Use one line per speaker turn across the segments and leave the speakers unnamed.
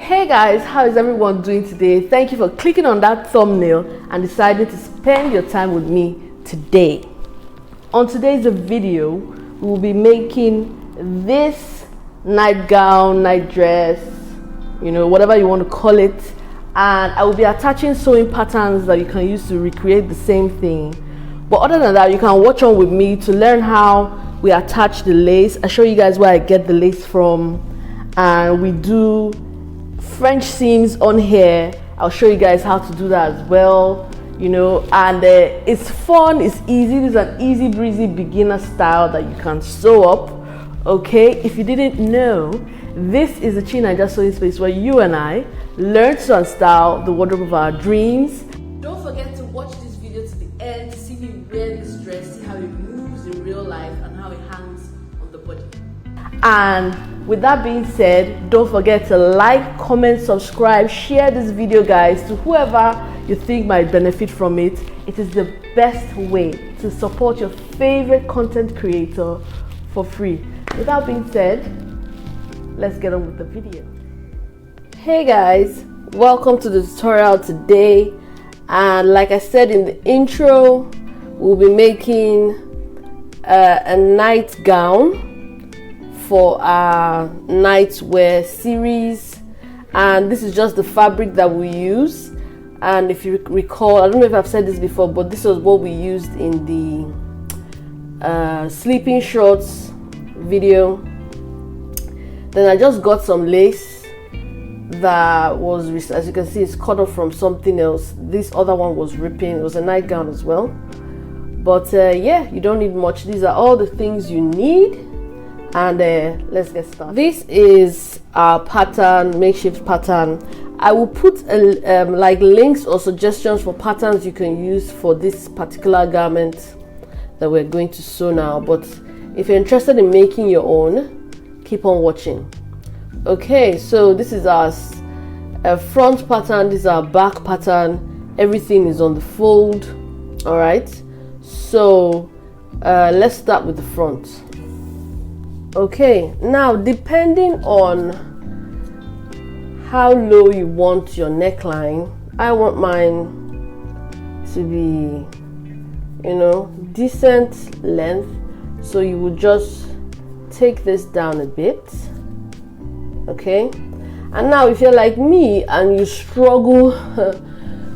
Hey guys, how is everyone doing today? Thank you for clicking on that thumbnail and deciding to spend your time with me today. On today's video, we will be making this nightgown, night dress, whatever you want to call it, and I will be attaching sewing patterns that you can use to recreate the same thing. But other than that, you can watch on with me to learn how we attach the lace. I show you guys where I get the lace from, and we do French seams on here. I'll show you guys how to do that as well, and it's fun, it's easy. This is an easy breezy beginner style that you can sew up. Okay, if you didn't know, this is a Naija sewing space where you and I learn to and style the wardrobe of our dreams. Don't forget to watch this video to the end to see me wear this dress, see how it moves in real life and how it hangs on the body. And with that being said, don't forget to like, comment, subscribe, share this video guys to whoever you think might benefit from it. It is the best way to support your favorite content creator for free. With that being said, let's get on with the video. Hey guys, welcome to the tutorial today. And like I said in the intro, we'll be making a nightgown for our nightwear series, and this is just the fabric that we use. And if you recall, I don't know if I've said this before, but this was what we used in the sleeping shorts video. Then I just got some lace that was, as you can see, it's cut off from something else. This other one was ripping. It was a nightgown as well, but yeah, you don't need much. These are all the things you need. And let's get started. This is our pattern, makeshift pattern. I will put like links or suggestions for patterns you can use for this particular garment that we're going to sew now. But if you're interested in making your own, keep on watching. Okay, so this is our front pattern, this is our back pattern. Everything is on the fold. All right, so let's start with the front. Okay, now depending on how low you want your neckline, I want mine to be, decent length. So you would just take this down a bit. Okay, and now if you're like me and you struggle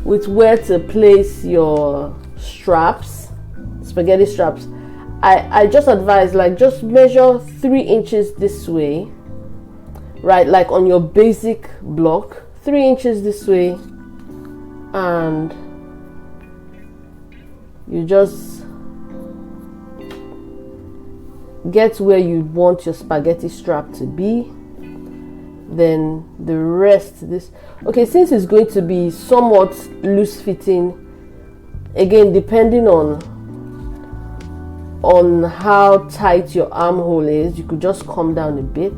with where to place your straps, spaghetti straps, I just advise, like, just measure 3 inches this way, right? Like on your basic block, 3 inches this way, and you just get where you want your spaghetti strap to be. Then the rest, okay, since it's going to be somewhat loose fitting, again, depending on how tight your armhole is, you could just come down a bit,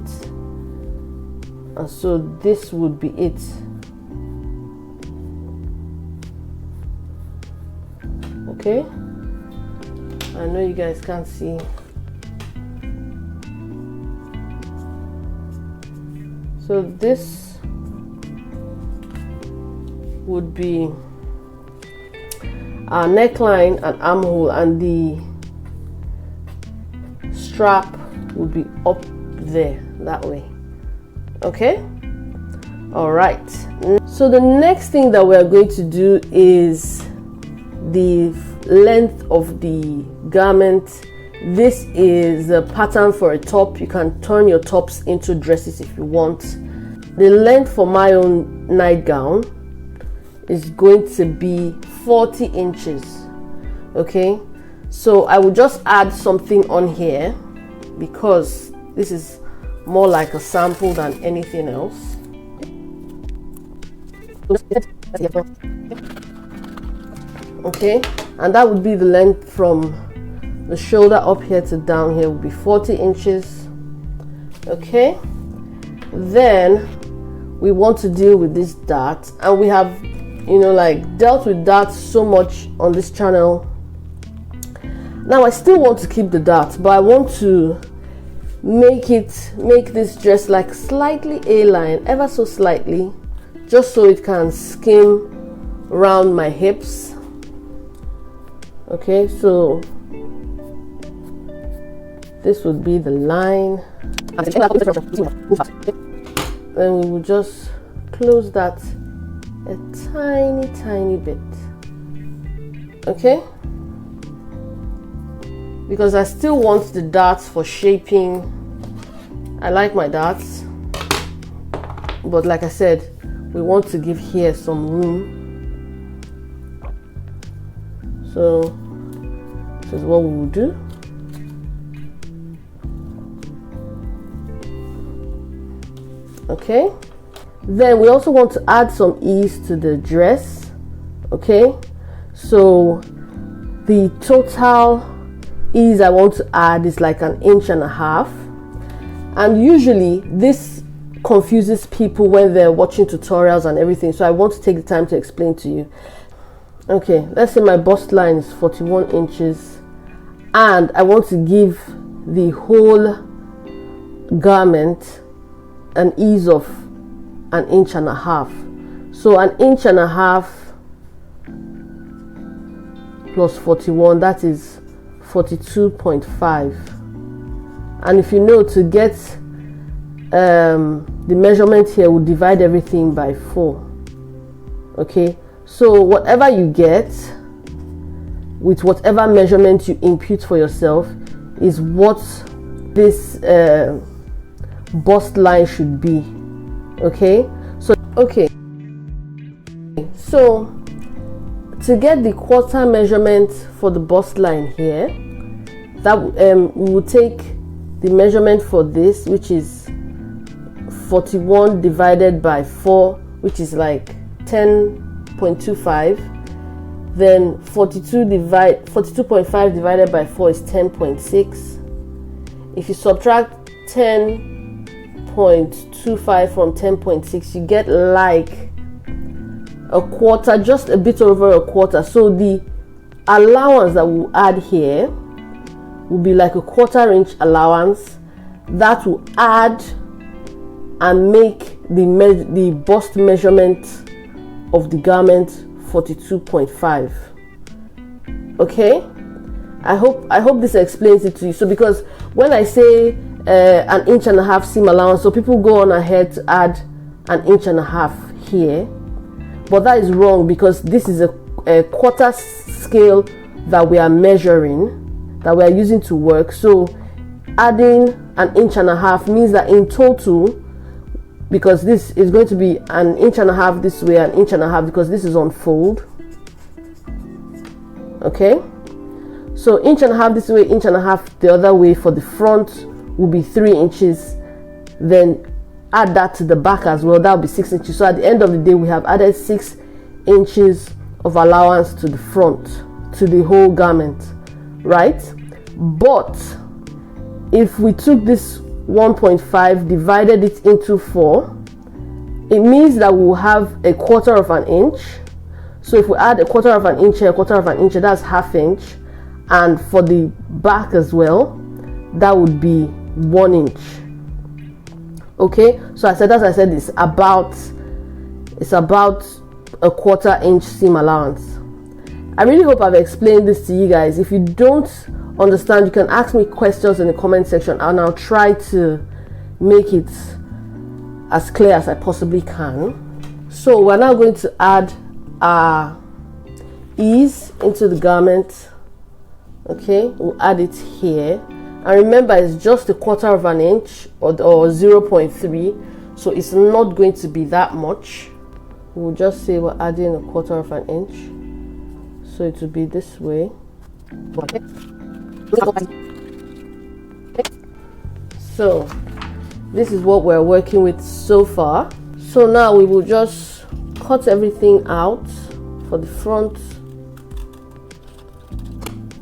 and so this would be it. Okay, I know you guys can't see. So this would be our neckline and armhole, and the strap would be up there that way. Okay, all right, so the next thing that we're going to do is the length of the garment. This is a pattern for a top. You can turn your tops into dresses if you want. The length for my own nightgown is going to be 40 inches. Okay, so I will just add something on here because this is more like a sample than anything else. Okay, and that would be the length from the shoulder up here to down here would be 40 inches. Okay, then we want to deal with this dart, and we have like dealt with darts so much on this channel. Now I still want to keep the dart, but I want to make this dress like slightly A-line, ever so slightly, just so it can skim around my hips. Okay, so this would be the line. Then we will just close that a tiny bit. Okay, because I still want the darts for shaping. I like my darts, but like I said, we want to give here some room. So this is what we will do. Okay, then we also want to add some ease to the dress. Okay, so the total ease I want to add is like 1.5 inches, and usually this confuses people when they're watching tutorials and everything, so I want to take the time to explain to you. Okay, let's say my bust line is 41 inches and I want to give the whole garment an ease of 1.5 inches. So 1.5 inches plus 41, that is 42.5. And if you know, to get the measurement here, we'll divide everything by 4. Okay, so whatever you get with whatever measurement you impute for yourself is what this bust line should be. Okay, so to get the quarter measurement for the bust line here, that we will take the measurement for this, which is 41 divided by 4, which is like 10.25. Then 42.5 divided by 4 is 10.6. If you subtract 10.25 from 10.6, you get like a quarter, just a bit over a quarter. So the allowance that we'll add here will be like a 1/4 inch allowance that will add and make the bust measurement of the garment 42.5. Okay, I hope this explains it to you. So because when I say 1.5 inch seam allowance, so people go on ahead to add 1.5 inch here, but that is wrong, because this is a quarter scale that we are measuring, that we are using to work. So adding 1.5 inch means that in total, because this is going to be 1.5 inch this way, 1.5 inch, because this is on fold. Okay, so 1.5 inch this way, 1.5 inch the other way. For the front will be 3 inches, then add that to the back as well, that will be 6 inches. So at the end of the day, we have added 6 inches of allowance to the front, to the whole garment, right? But if we took this 1.5, divided it into 4, it means that we'll have 1/4 inch. So if we add 1/4 inch here, 1/4 inch, that's 1/2 inch. And for the back as well, that would be 1 inch. Okay, so as I said, it's about 1/4 inch seam allowance. I really hope I've explained this to you guys. If you don't understand, you can ask me questions in the comment section and I'll try to make it as clear as I possibly can. So we're now going to add our ease into the garment. Okay, we'll add it here, and remember, it's just 1/4 inch or 0.3, so it's not going to be that much. We'll just say we're adding 1/4 inch, so it will be this way. Okay. So this is what we're working with so far. So now we will just cut everything out for the front,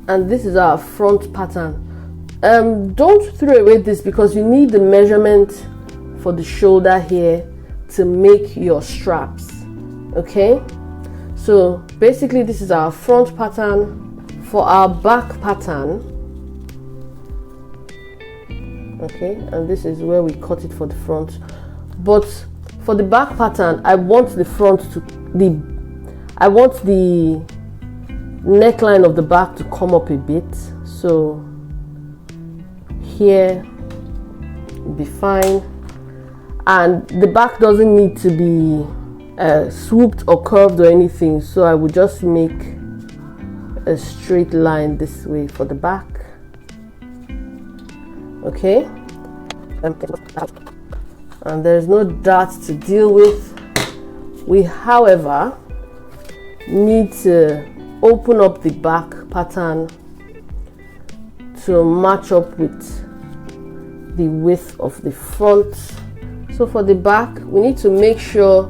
and this is our front pattern. Don't throw away this, because you need the measurement for the shoulder here to make your straps. Okay, so basically this is our front pattern. For our back pattern, Okay, and this is where we cut it for the front. But for the back pattern, I want the neckline of the back to come up a bit. So here will be fine, and the back doesn't need to be swooped or curved or anything, so I would just make a straight line this way for the back. Okay, and there's no darts to deal with. We, however, need to open up the back pattern to match up with the width of the front. So for the back, we need to make sure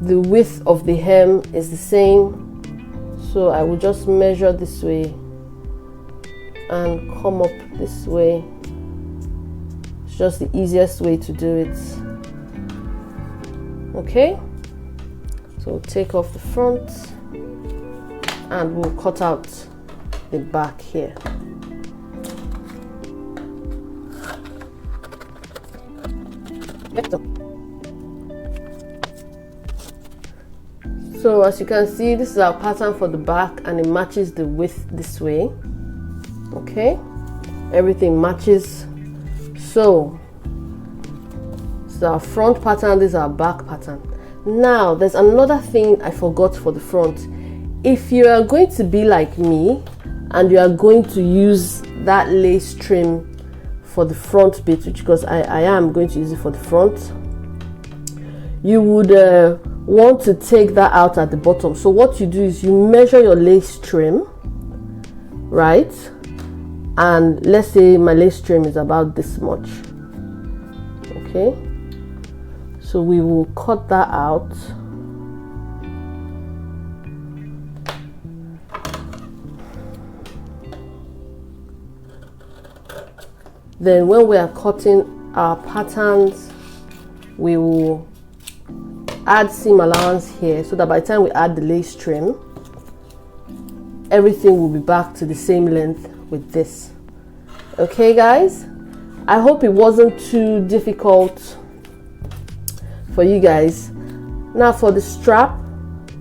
the width of the hem is the same. So I will just measure this way and come up this way. It's just the easiest way to do it. Okay, so take off the front and we'll cut out the back here. So as you can see, this is our pattern for the back, and it matches the width this way. Okay, everything matches. So this is our front pattern, this is our back pattern. Now there's another thing I forgot for the front. If you are going to be like me and you are going to use that lace trim for the front bit, which because I am going to use it for the front, you would want to take that out at the bottom. So what you do is you measure your lace trim, right? And let's say my lace trim is about this much. Okay, so we will cut that out. Then when we are cutting our patterns, we will add seam allowance here, so that by the time we add the lace trim, everything will be back to the same length with this. Okay guys, I hope it wasn't too difficult for you guys. Now for the strap,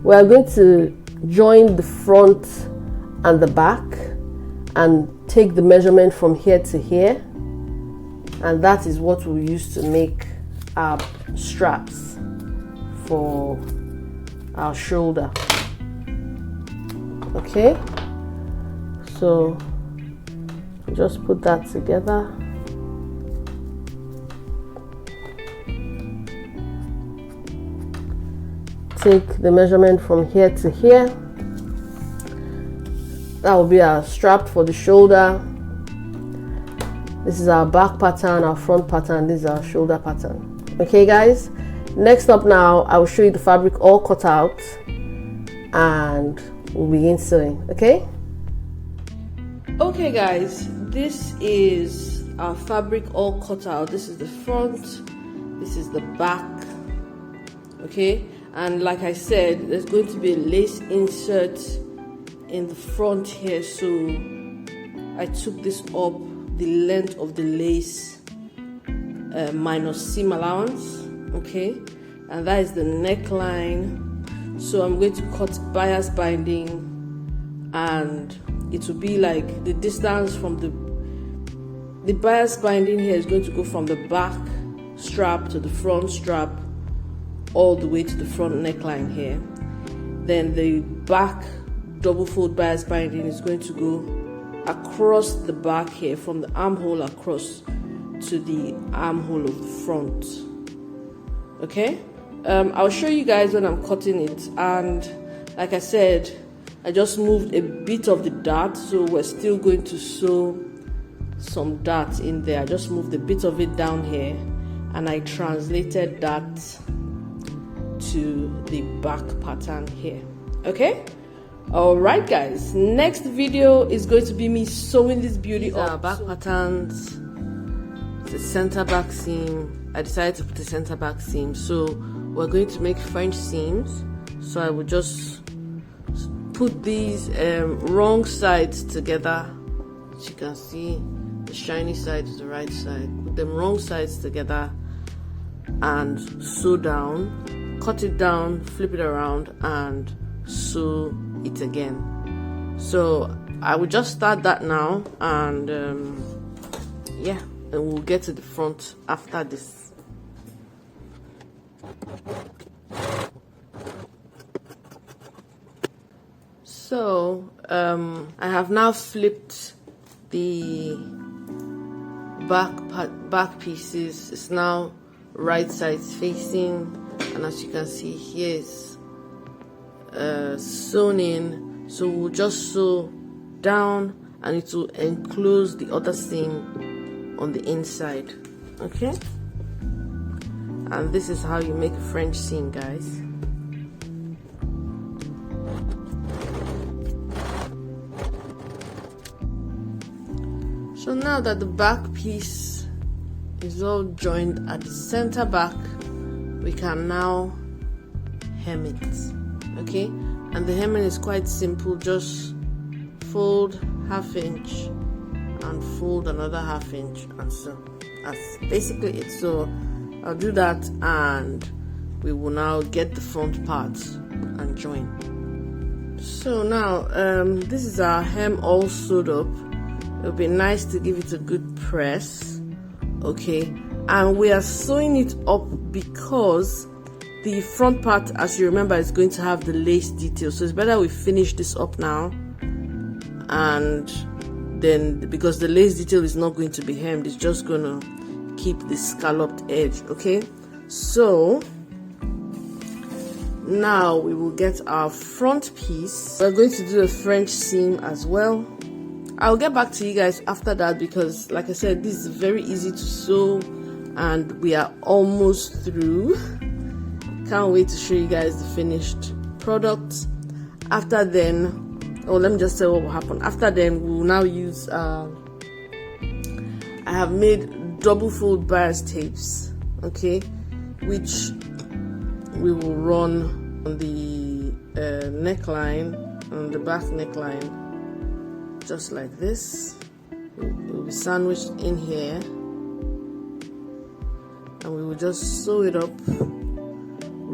we are going to join the front and the back and take the measurement from here to here, and that is what we'll use to make our straps for our shoulder. Okay, so just put that together. Take the measurement from here to here. That will be our strap for the shoulder. This is our back pattern, our front pattern, this is our shoulder pattern. Okay guys, next up now, I will show you the fabric all cut out and we'll begin sewing. Okay guys, this is our fabric all cut out. This is the front, this is the back. Okay, and like I said, there's going to be a lace insert in the front here, so I took this up the length of the lace minus seam allowance. Okay, and that is the neckline. So I'm going to cut bias binding, and it will be like the distance from the bias binding here is going to go from the back strap to the front strap all the way to the front neckline here. Then the back double fold bias binding is going to go across the back here from the armhole across to the armhole of the front. Okay, I'll show you guys when I'm cutting it, and like I said, I just moved a bit of the dart, so we're still going to sew some dart in there. I just moved a bit of it down here and I translated that to the back pattern here. Okay, all right guys, next video is going to be me sewing this beauty up. Back patterns, the center back seam. I decided to put the center back seam, so we're going to make French seams. So I will just put these wrong sides together. As you can see, the shiny side is the right side. Put them wrong sides together and sew down, cut it down, flip it around and sew it again. So I will just start that now, and yeah, and we'll get to the front after this. So I have now flipped the back pieces. It's now right sides facing, and as you can see here is sewn in. So we'll just sew down and it will enclose the other seam on the inside. Okay, and this is how you make a French seam, guys. So now that the back piece is all joined at the center back, we can now hem it. Okay, and the hemming is quite simple. Just fold 1/2 inch and fold another 1/2 inch, and so that's basically it. So I'll do that, and we will now get the front part and join. So now this is our hem all sewed up. It would be nice to give it a good press. Okay, and we are sewing it up because the front part, as you remember, is going to have the lace detail. So it's better we finish this up now, and then because the lace detail is not going to be hemmed, it's just going to keep the scalloped edge. Okay, so now we will get our front piece. We're going to do a French seam as well. I'll get back to you guys after that, because like I said, this is very easy to sew and we are almost through. Can't wait to show you guys the finished product. After then, let me just say what will happen. After then, we will now use I have made double fold bias tapes, okay, which we will run on the neckline, on the back neckline, just like this. It will be sandwiched in here, and we will just sew it up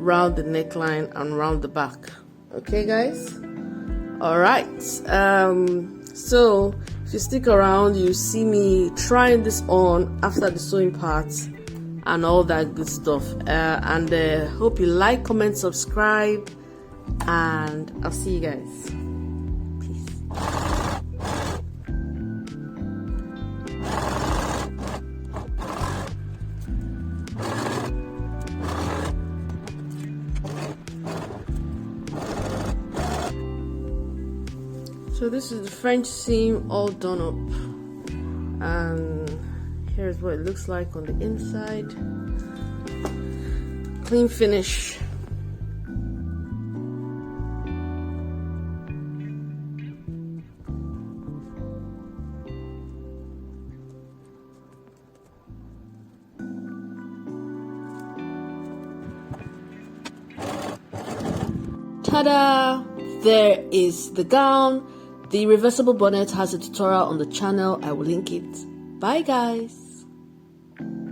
round the neckline and round the back. Okay, guys? All right. So if you stick around, you see me trying this on after the sewing part and all that good stuff. And hope you like, comment, subscribe, and I'll see you guys. So this is the French seam all done up, and here's what it looks like on the inside. Clean finish. Ta-da! There is the gown. The reversible bonnet has a tutorial on the channel. I will link it. Bye, guys.